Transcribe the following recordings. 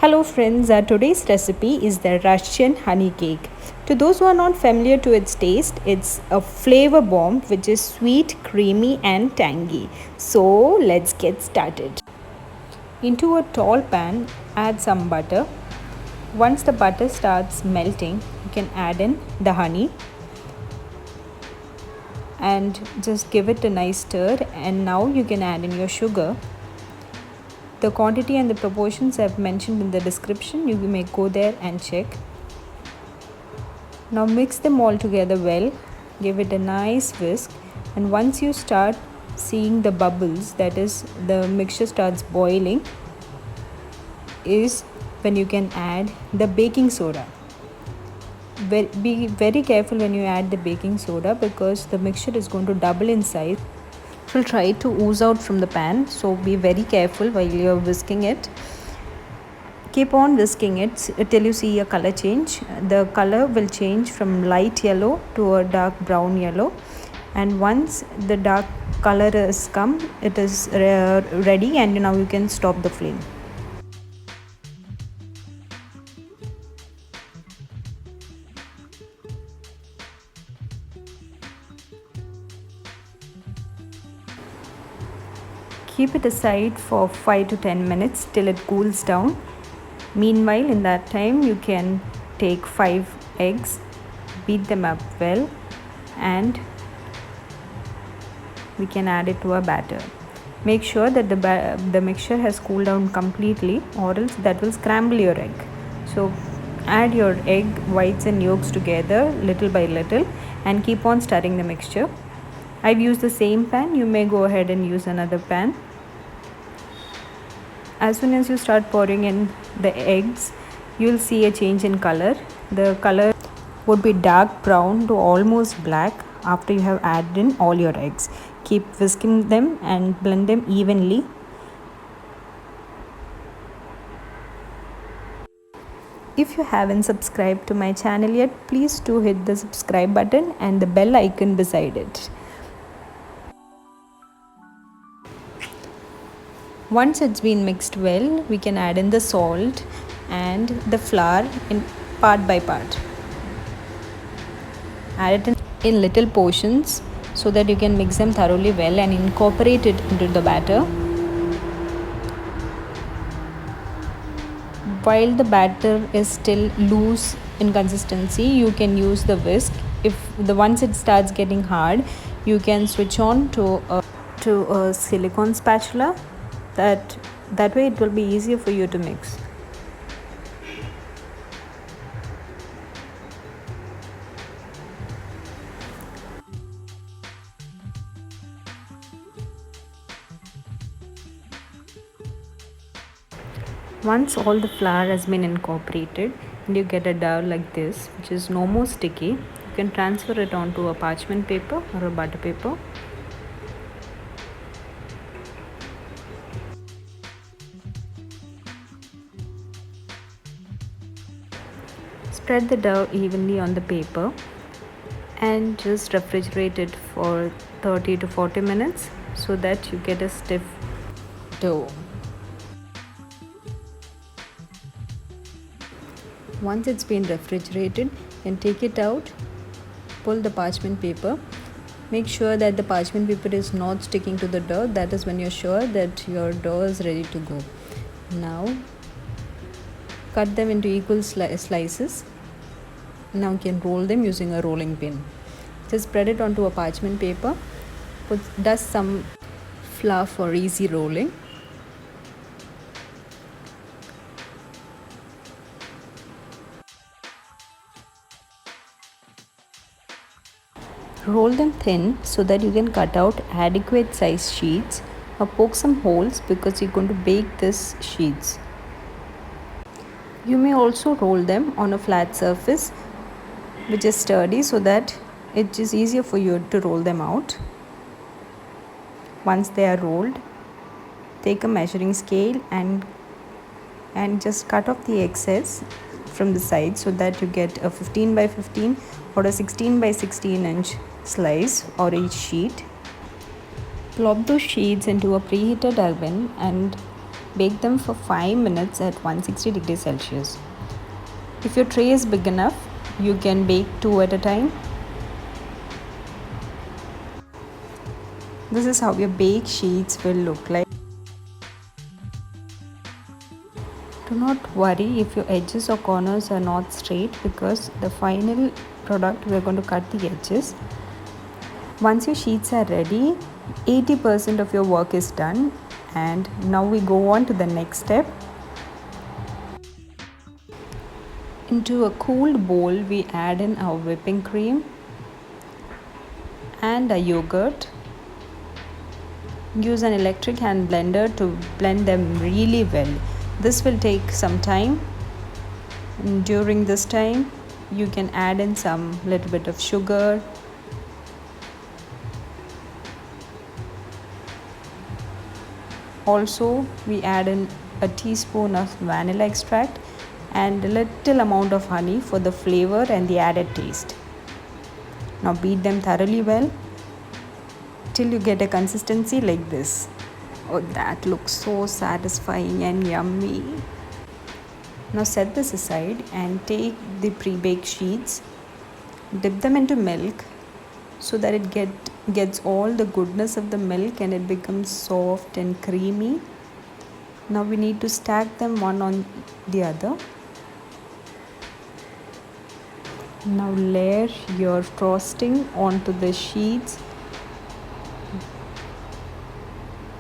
Hello friends, today's recipe is the Russian honey cake. To those who are not familiar to its taste, it's a flavor bomb which is sweet, creamy and tangy. So let's get started. Into a tall pan, add some butter. Once the butter starts melting, you can add in the honey and just give it a nice stir, and now you can add in your sugar. The quantity and the proportions I've mentioned in the description, you may go there and check. Now mix them all together well, give it a nice whisk, and once you start seeing the bubbles, that is the mixture starts boiling, is when you can add the baking soda. Be very careful when you add the baking soda because the mixture is going to double in size. It will try to ooze out from the pan, so be very careful while you're whisking it. Keep on whisking it till you see a color change. The color will change from light yellow to a dark brown yellow, and once the dark color has come, it is ready, and now you can stop the flame. Keep it aside for 5 to 10 minutes till it cools down. Meanwhile, in that time, you can take 5 eggs, beat them up well, and we can add it to a batter. Make sure that the mixture has cooled down completely, or else that will scramble your egg. So add your egg whites and yolks together little by little and keep on stirring the mixture. I've used the same pan. You may go ahead and use another pan. As soon as you start pouring in the eggs, you'll see a change in color. The color would be dark brown to almost black after you have added in all your eggs. Keep whisking them and blend them evenly. If you haven't subscribed to my channel yet, please do hit the subscribe button and the bell icon beside it. Once it's been mixed well, we can add in the salt and the flour in part by part. Add it in little portions so that you can mix them thoroughly well and incorporate it into the batter. While the batter is still loose in consistency, you can use the whisk. Once it starts getting hard, you can switch on to a silicone spatula. That way it will be easier for you to mix. Once all the flour has been incorporated and you get a dough like this, which is no more sticky, you can transfer it onto a parchment paper or a butter paper. Spread the dough evenly on the paper and just refrigerate it for 30 to 40 minutes so that you get a stiff dough. Once it's been refrigerated, you can take it out, pull the parchment paper. Make sure that the parchment paper is not sticking to the dough. That is when you're sure that your dough is ready to go. Now cut them into equal slices. Now you can roll them using a rolling pin. Just spread it onto a parchment paper. Dust some flour for easy rolling. Roll them thin so that you can cut out adequate size sheets, or poke some holes because you're going to bake these sheets. You may also roll them on a flat surface which is sturdy so that it is easier for you to roll them out. Once they are rolled, take a measuring scale and just cut off the excess from the side so that you get a 15 by 15 or a 16 by 16 inch slice or each sheet. Plop those sheets into a preheated oven and Bake them for 5 minutes at 160 degrees Celsius. If your tray is big enough, you can bake 2 at a time. This is how your bake sheets will look like. Do not worry if your edges or corners are not straight, because the final product we are going to cut the edges. Once your sheets are ready, 80% of your work is done, and now we go on to the next step. Into a cooled bowl, we add in our whipping cream and a yogurt. Use an electric hand blender to blend them really well. This will take some time. During this time, you can add in some little bit of sugar. Also, we add in a teaspoon of vanilla extract and a little amount of honey for the flavor and the added taste. Now beat them thoroughly well till you get a consistency like this. Oh, that looks so satisfying and yummy. Now set this aside and take the pre-baked sheets, dip them into milk so that it gets all the goodness of the milk and it becomes soft and creamy. Now we need to stack them one on the other. Now layer your frosting onto the sheets.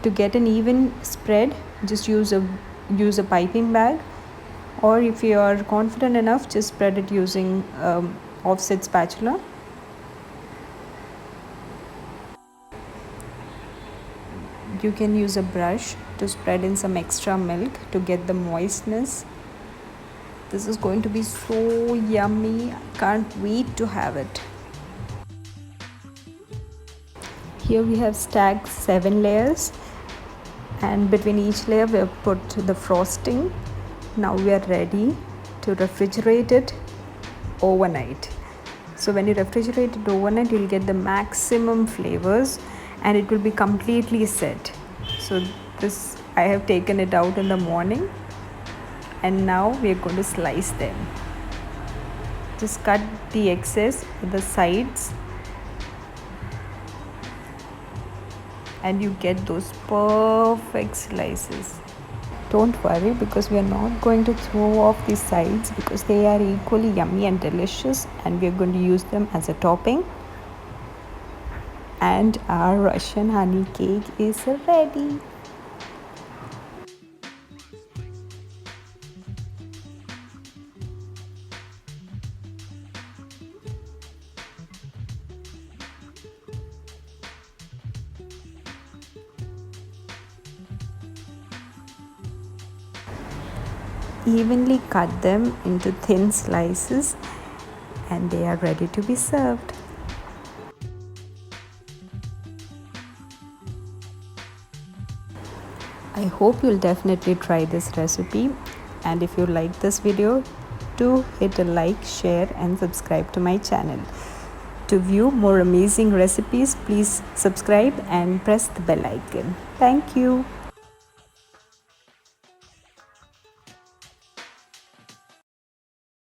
To get an even spread, just use a piping bag, or if you are confident enough, just spread it using offset spatula. You can use a brush to spread in some extra milk to get the moistness. This is going to be so yummy. I can't wait to have it. Here we have stacked 7 layers, and between each layer we have put the frosting. Now we are ready to refrigerate it overnight. So when you refrigerate it overnight, you'll get the maximum flavors and it will be completely set. So this, I have taken it out in the morning, and now we are going to slice them. Just cut the excess at the sides and you get those perfect slices. Don't worry, because we are not going to throw off the sides because they are equally yummy and delicious, and we are going to use them as a topping. And our Russian honey cake is ready. Evenly cut them into thin slices and they are ready to be served. I hope you'll definitely try this recipe, and if you like this video, do hit a like, share and subscribe to my channel. To view more amazing recipes, please subscribe and press the bell icon. Thank you.